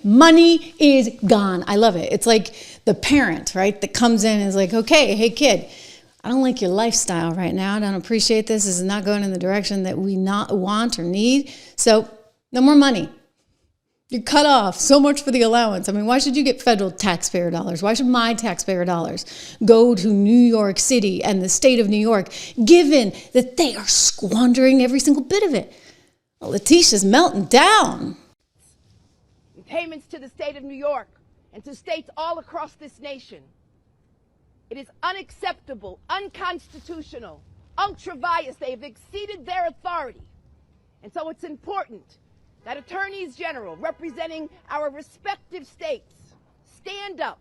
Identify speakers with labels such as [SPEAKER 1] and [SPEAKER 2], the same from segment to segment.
[SPEAKER 1] Money is gone. I love it. It's like the parent, right, that comes in and is like, okay, hey kid, I don't like your lifestyle right now. I don't appreciate this. This is not going in the direction that we not want or need. So no more money. You're cut off. So much for the allowance. I mean, why should you get federal taxpayer dollars? Why should my taxpayer dollars go to New York City and the state of New York, given that they are squandering every single bit of it? Well, Letitia's melting down.
[SPEAKER 2] Payments to the state of New York and to states all across this nation. It is unacceptable, unconstitutional, ultra-vires. They have exceeded their authority. And so it's important that attorneys general representing our respective states stand up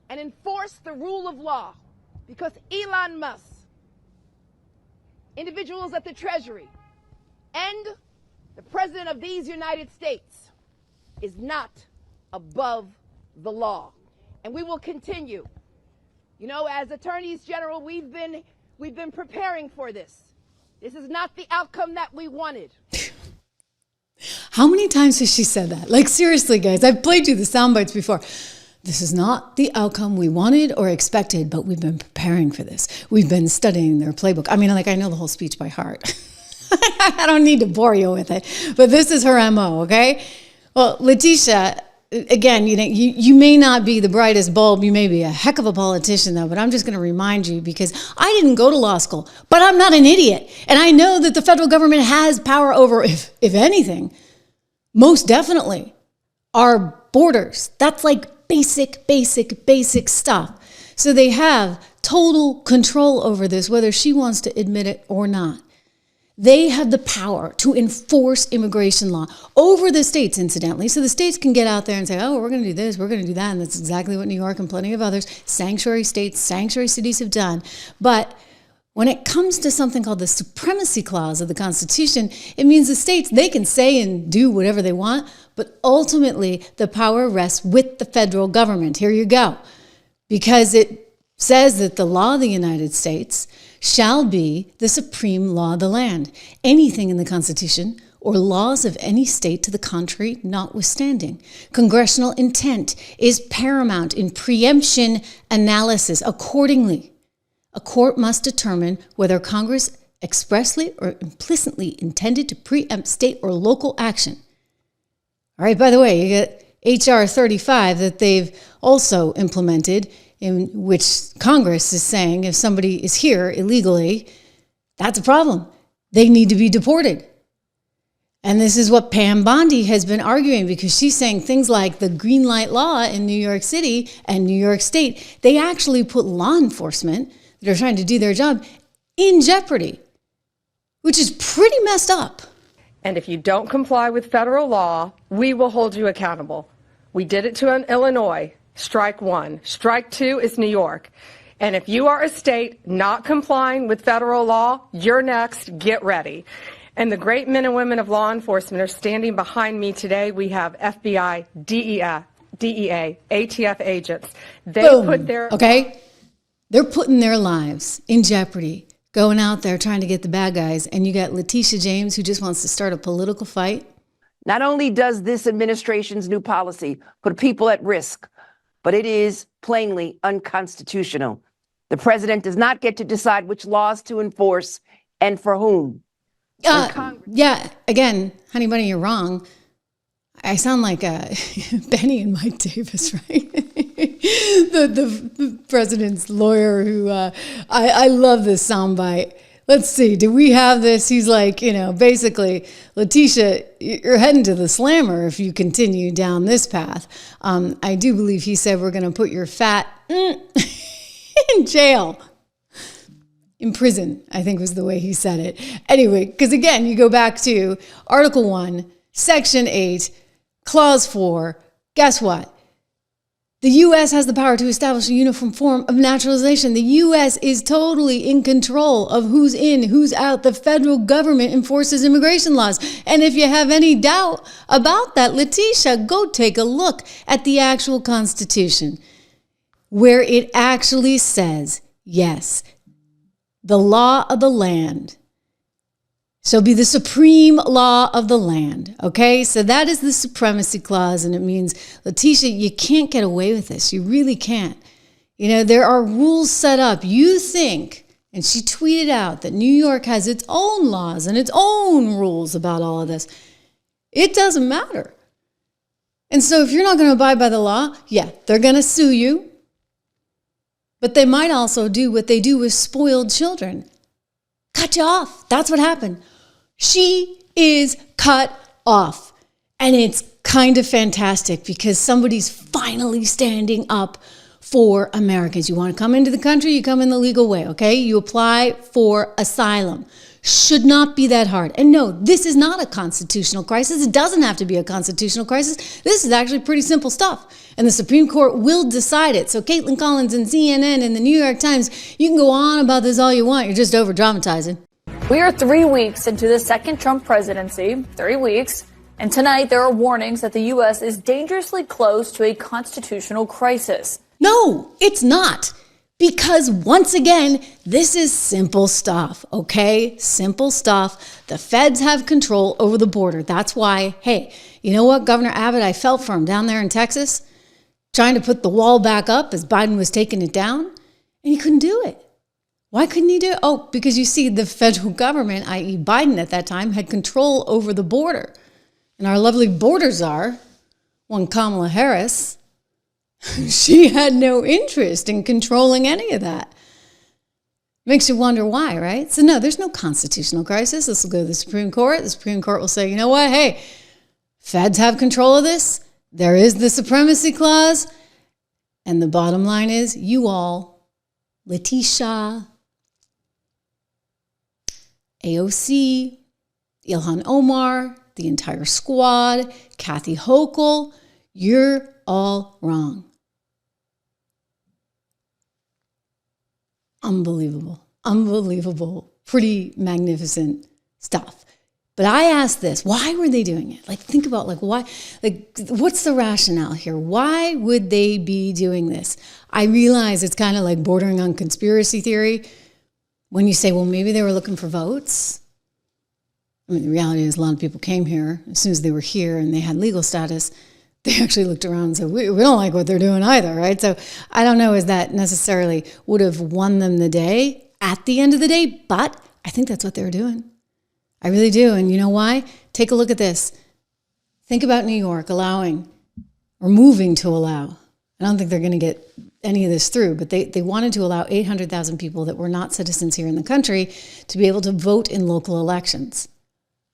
[SPEAKER 2] and enforce the rule of law, because Elon Musk, individuals at the Treasury, and the President of these United States is not above the law. And we will continue. You know, as attorneys general, we've been preparing for this. This is not the outcome that we wanted.
[SPEAKER 1] How many times has she said that? Like, seriously, guys, I've played you the sound bites before. This is not the outcome we wanted or expected, but we've been preparing for this. We've been studying their playbook. I mean, like, I know the whole speech by heart. I don't need to bore you with it, but this is her MO, okay? Well, Letitia, again, you may not be the brightest bulb. You may be a heck of a politician, though, but I'm just going to remind you, because I didn't go to law school, but I'm not an idiot. And I know that the federal government has power over, if anything, most definitely, our borders. That's like basic stuff. So they have total control over this, whether she wants to admit it or not. They have the power to enforce immigration law over the states, incidentally. So the states can get out there and say, oh, we're going to do this, we're going to do that. And that's exactly what New York and plenty of others, sanctuary states, sanctuary cities have done. But when it comes to something called the supremacy clause of the Constitution, it means the states, they can say and do whatever they want, but ultimately the power rests with the federal government. Here you go. Because it says that the law of the United States shall be the supreme law of the land. Anything in the Constitution or laws of any state to the contrary notwithstanding. Congressional intent is paramount in preemption analysis. Accordingly, a court must determine whether Congress expressly or implicitly intended to preempt state or local action. All right, by the way, you get H.R. 35 that they've also implemented, in which Congress is saying if somebody is here illegally, that's a problem. They need to be deported. And this is what Pam Bondi has been arguing, because she's saying things like the green light law in New York City and New York State, they actually put law enforcement that are trying to do their job in jeopardy, which is pretty messed up.
[SPEAKER 3] And if you don't comply with federal law, we will hold you accountable. We did it to Illinois. Strike one. Strike two is New York. And if you are a state not complying with federal law, you're next. Get ready. And the great men and women of law enforcement are standing behind me today. We have FBI, DEA, ATF agents. They put their...
[SPEAKER 1] Okay? They're putting their lives in jeopardy, going out there trying to get the bad guys. And you got Letitia James, who just wants to start a political fight.
[SPEAKER 4] Not only does this administration's new policy put people at risk, but it is plainly unconstitutional. The president does not get to decide which laws to enforce and for whom.
[SPEAKER 1] Yeah, again, honey bunny, you're wrong. I sound like Benny and Mike Davis, right? the president's lawyer who, I love this soundbite. Let's see, do we have this? He's like, basically, Letitia, you're heading to the slammer if you continue down this path. I do believe he said we're going to put your fat in jail. In prison, I think was the way he said it. Anyway, because again, you go back to Article 1, Section 8, Clause 4. Guess what? The U.S. has the power to establish a uniform form of naturalization. The U.S. is totally in control of who's in, who's out. The federal government enforces immigration laws. And if you have any doubt about that, Letitia, go take a look at the actual Constitution, where it actually says, yes, the law of the land shall be the supreme law of the land. Okay, so that is the supremacy clause, and it means, Letitia, you can't get away with this. You really can't. You know, there are rules set up. You think, and she tweeted out that New York has its own laws and its own rules about all of this. It doesn't matter. And so if you're not going to abide by the law, yeah, they're going to sue you. But they might also do what they do with spoiled children. Cut you off. That's what happened. She is cut off. And it's kind of fantastic because somebody's finally standing up for Americans. You want to come into the country, you come in the legal way, okay? You apply for asylum. Should not be that hard. And no, this is not a constitutional crisis. It doesn't have to be a constitutional crisis. This is actually pretty simple stuff. And the Supreme Court will decide it. So Caitlin Collins and CNN and the New York Times, you can go on about this all you want. You're just over dramatizing.
[SPEAKER 5] We are 3 weeks into the second Trump presidency, 3 weeks. And tonight there are warnings that the U.S. is dangerously close to a constitutional crisis.
[SPEAKER 1] No, it's not. Because once again, this is simple stuff, okay? Simple stuff. The feds have control over the border. That's why, hey, you know what, Governor Abbott, I felt for him down there in Texas, trying to put the wall back up as Biden was taking it down, and he couldn't do it. Why couldn't he do it? Oh, because you see, the federal government, i.e. Biden at that time, had control over the border. And our lovely border czar, one Kamala Harris, she had no interest in controlling any of that. Makes you wonder why, right? So no, there's no constitutional crisis. This will go to the Supreme Court. The Supreme Court will say, you know what? Hey, feds have control of this. There is the supremacy clause. And the bottom line is, you all, Letitia, AOC, Ilhan Omar, the entire squad, Kathy Hochul, you're all wrong. Unbelievable, pretty magnificent stuff. But I asked this, why were they doing it? Like, think about, like, why, like, what's the rationale here? Why would they be doing this? I realize it's kind of like bordering on conspiracy theory when you say, well, maybe they were looking for votes. I mean, the reality is a lot of people came here as soon as they were here and they had legal status. They actually looked around and said, we don't like what they're doing either, right? So I don't know if that necessarily would have won them the day at the end of the day, but I think that's what they were doing. I really do. And you know why? Take a look at this. Think about New York allowing or moving to allow. I don't think they're going to get any of this through, but they wanted to allow 800,000 people that were not citizens here in the country to be able to vote in local elections.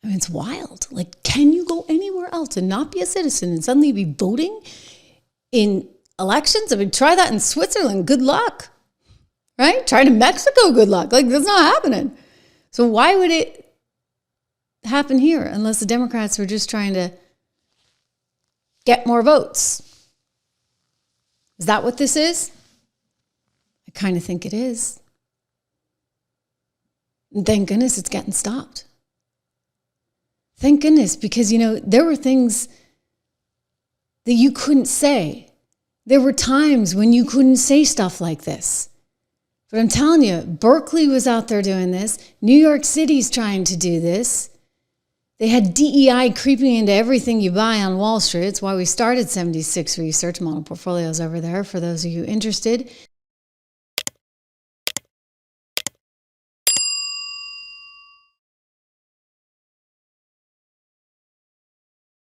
[SPEAKER 1] I mean, it's wild. Like, can you go anywhere else and not be a citizen and suddenly be voting in elections? I mean, try that in Switzerland. Good luck, right? Try to Mexico. Good luck. Like, that's not happening. So why would it happen here unless the Democrats were just trying to get more votes? Is that what this is? I kind of think it is. And thank goodness it's getting stopped. Thank goodness, because, you know, there were things that you couldn't say. There were times when you couldn't say stuff like this. But I'm telling you, Berkeley was out there doing this. New York City's trying to do this. They had DEI creeping into everything you buy on Wall Street. It's why we started 76 research model portfolios over there, for those of you interested.